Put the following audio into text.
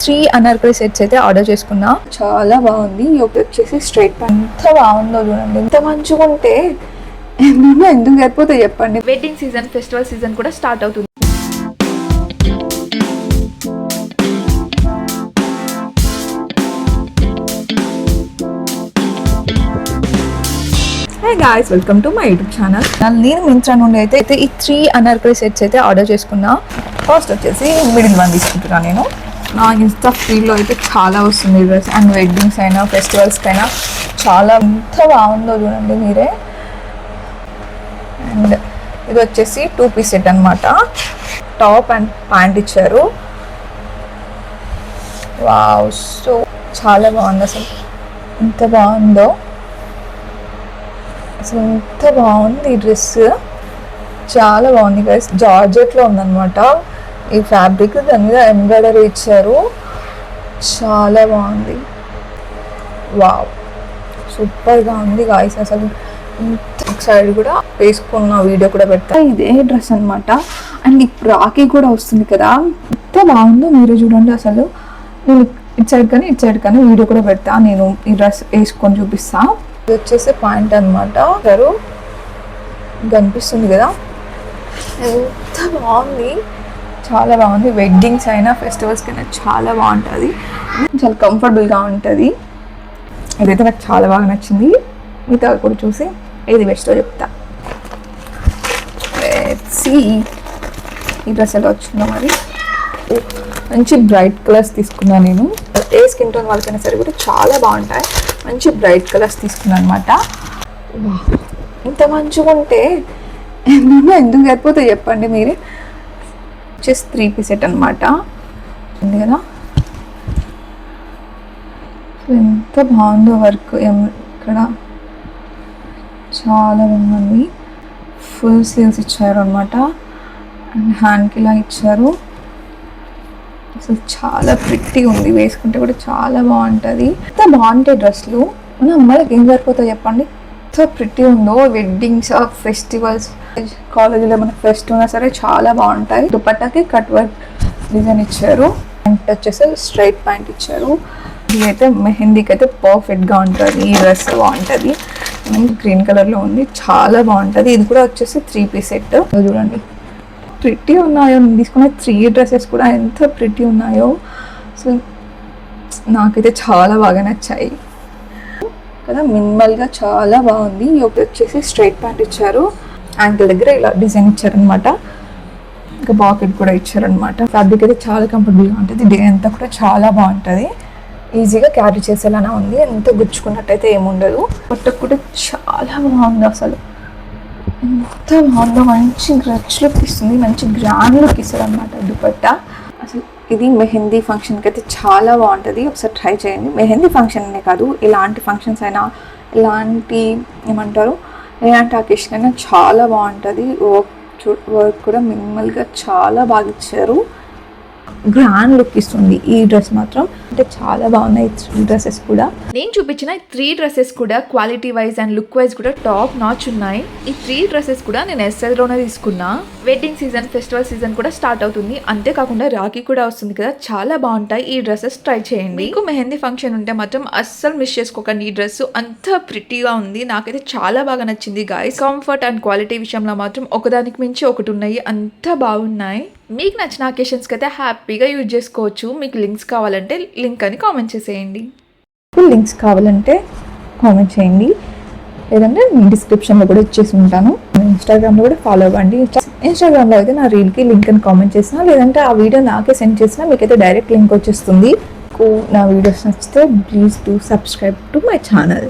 3 Anarkali sets అయితే order చేసుకున్నా. చాలా బాగుంది. ఒకటి వచ్చేసి స్ట్రైట్ ప్యాంట్. ఎంత బాగుందో చూడండి. ఎంత మంచిగా ఉంటే ఎందుకు సరిపోతాయి చెప్పండి. వెడ్డింగ్ సీజన్, ఫెస్టివల్ సీజన్ కూడా స్టార్ట్ అవుతుంది. Hey guys, welcome to my YouTube channel. నేను మింత్రా నుండి అయితే ఈ 3 అనార్కలి సెట్స్ అయితే ఆర్డర్ చేసుకున్నా. ఫస్ట్ వచ్చేసి మిడిల్ వన్ తీసుకుంటున్నాను నేను. నా ఇన్స్టా ఫీల్డ్లో అయితే చాలా వస్తుంది డ్రెస్. అండ్ వెడ్డింగ్స్ అయినా ఫెస్టివల్స్కి అయినా చాలా ఎంత బాగుందో చూడండి మీరే. అండ్ ఇది వచ్చేసి 2 పీస్ సెట్ అనమాట. టాప్ అండ్ ప్యాంట్ ఇచ్చారు. వావ్, సో చాలా బాగుంది. అసలు ఎంత బాగుందో, అసలు ఎంత బాగుంది ఈ డ్రెస్. చాలా బాగుంది గైస్. జార్జెట్లో ఉందన్నమాట ఈ ఫ్యాబ్రిక్. దాని మీద ఎంబ్రాయిడరీ ఇచ్చారు. చాలా బాగుంది. వావ్, సూపర్గా ఉంది గాయస్. అసలు సైడ్ కూడా వేసుకున్న వీడియో కూడా పెడతా. ఇదే డ్రెస్ అనమాట. అండ్ ఇప్పుడు రాఖీ కూడా వస్తుంది కదా, ఎంత బాగుందో మీరే చూడండి. అసలు నేను ఇటు సైడ్ కానీ వీడియో కూడా పెడతా. నేను ఈ డ్రెస్ వేసుకొని చూపిస్తా. ఇది వచ్చేసి పాయింట్ అనమాట. కనిపిస్తుంది కదా, ఎంత బాగుంది. చాలా బాగుంది. వెడ్డింగ్స్ అయినా ఫెస్టివల్స్కి అయినా చాలా బాగుంటుంది. చాలా కంఫర్టబుల్గా ఉంటుంది. ఇదైతే నాకు చాలా బాగా నచ్చింది. మిగతా కూడా చూసి ఏది బెస్టో చెప్తా. ఈ డ్రెస్ ఎలా వచ్చిందో మరి. మంచి బ్రైట్ కలర్స్ తీసుకున్నాను నేను. ఏ స్కిన్ టోన్ వాళ్ళకైనా సరే కూడా చాలా బాగుంటాయి. మంచి బ్రైట్ కలర్స్ తీసుకున్నాను అనమాట. ఇంత మంచిగా ఉంటే ఎందుకు సరిపోతాయి చెప్పండి మీరే. వచ్చేసి 3 పీస్ సెట్ అనమాట. ఉంది కదా, ఎంత బాగుందో వర్క్. ఇక్కడ చాలా బాగుంది. ఫుల్ స్లీవ్స్ ఇచ్చారు అనమాట. అండ్ హ్యాండ్కి ఇలా ఇచ్చారు. అసలు చాలా ప్రిట్టి ఉంది. వేసుకుంటే కూడా చాలా బాగుంటుంది. ఎంత బాగుంటాయి డ్రెస్లు. మన అమ్మాయిలకు ఏం సరిపోతాయి చెప్పండి. ఎంత ప్రిట్టి ఉందో. వెడ్డింగ్స్, ఫెస్టివల్స్, కాలేజీలో మనకి ఫెస్ట్ ఉన్నా సరే చాలా బాగుంటాయి. దుపట్టాకి కట్ వర్క్ డిజైన్ ఇచ్చారు. ప్యాంట్ వచ్చేసి స్ట్రైట్ ప్యాంట్ ఇచ్చారు. ఇది అయితే మెహందీకి అయితే పర్ఫెక్ట్గా ఉంటుంది. ఈ డ్రెస్ బాగుంటుంది. గ్రీన్ కలర్లో ఉంది, చాలా బాగుంటుంది. ఇది కూడా వచ్చేసి 3 పీస్ సెట్. చూడండి ప్రిట్టి ఉన్నాయో. నేను తీసుకున్న 3 డ్రెస్సెస్ కూడా ఎంత ప్రిట్టి ఉన్నాయో. సో నాకైతే చాలా బాగా నచ్చాయి కదా. మినిమల్గా చాలా బాగుంది. ఒకటి వచ్చేసి స్ట్రైట్ ప్యాంట్ ఇచ్చారు. యాంకిల్ దగ్గర ఇలా డిజైన్ ఇచ్చారనమాట. ఇంకా పాకెట్ కూడా ఇచ్చారనమాట. ఫ్యాబ్రిక్ అయితే చాలా కంఫర్టబుల్గా ఉంటుంది. డే అంతా కూడా చాలా బాగుంటుంది. ఈజీగా క్యారీ చేసేలానే ఉంది. ఎంత గుచ్చుకున్నట్టయితే ఏముండదు. బట్టకు కూడా చాలా బాగుంది. అసలు ఎంత బాగుందో. మంచి రిచ్ లుక్ ఇస్తుంది. మంచి గ్రాండ్ లుక్ ఇస్తుంది అనమాట దుపట్టా. అసలు ఇది మెహందీ ఫంక్షన్కి అయితే చాలా బాగుంటుంది. ఒకసారి ట్రై చేయండి. మెహందీ ఫంక్షన్ అనే కాదు, ఇలాంటి ఫంక్షన్స్ అయినా, ఇలాంటి ఏమంటారు, ఇలాంటి అకేషన్ అయినా చాలా బాగుంటుంది. వర్క్ కూడా మినిమల్గా చాలా బాగా ఇచ్చారు. గ్రాండ్ లుక్ ఇస్తుంది ఈ డ్రెస్ మాత్రం. అంటే చాలా బాగున్నాయి ఈ డ్రెస్సెస్ కూడా. నేను చూపించిన 3 డ్రెస్సెస్ కూడా quality wise and look wise కూడా టాప్ నాచ్ ఉన్నాయి. ఈ 3 డ్రెస్సెస్ కూడా నేను ఎస్ఎల్లోనే తీసుకున్నా. వెడ్డింగ్ సీజన్, ఫెస్టివల్ సీజన్ కూడా స్టార్ట్ అవుతుంది. అంతేకాకుండా రాఖీ కూడా వస్తుంది కదా, చాలా బాగుంటాయి ఈ డ్రెస్సెస్. ట్రై చేయండి. మీకు మెహందీ ఫంక్షన్ ఉంటే మాత్రం అస్సలు మిస్ చేసుకోకండి. ఈ డ్రెస్ అంత ప్రిటీగా ఉంది. నాకైతే చాలా బాగా నచ్చింది గాయ్స్. కంఫర్ట్ అండ్ క్వాలిటీ విషయంలో మాత్రం ఒకదానికి మించి ఒకటి ఉన్నాయి. అంత బాగున్నాయి. మీకు నచ్చిన అకేషన్స్కి అయితే హ్యాపీగా యూజ్ చేసుకోవచ్చు. మీకు లింక్స్ కావాలంటే లింక్ అని కామెంట్ చేసేయండి. లింక్స్ కావాలంటే కామెంట్ చేయండి, లేదంటే డిస్క్రిప్షన్లో కూడా ఇచ్చేసి ఉంటాను. ఇన్స్టాగ్రామ్లో కూడా ఫాలో అవ్వండి. ఇన్స్టాగ్రామ్లో అయితే నా రీల్కి లింక్ అని కామెంట్ చేసినా, లేదంటే ఆ వీడియో నాకే సెండ్ చేసినా మీకైతే డైరెక్ట్ లింక్ వచ్చేస్తుంది. నా వీడియోస్ నచ్చితే please do subscribe to my channel.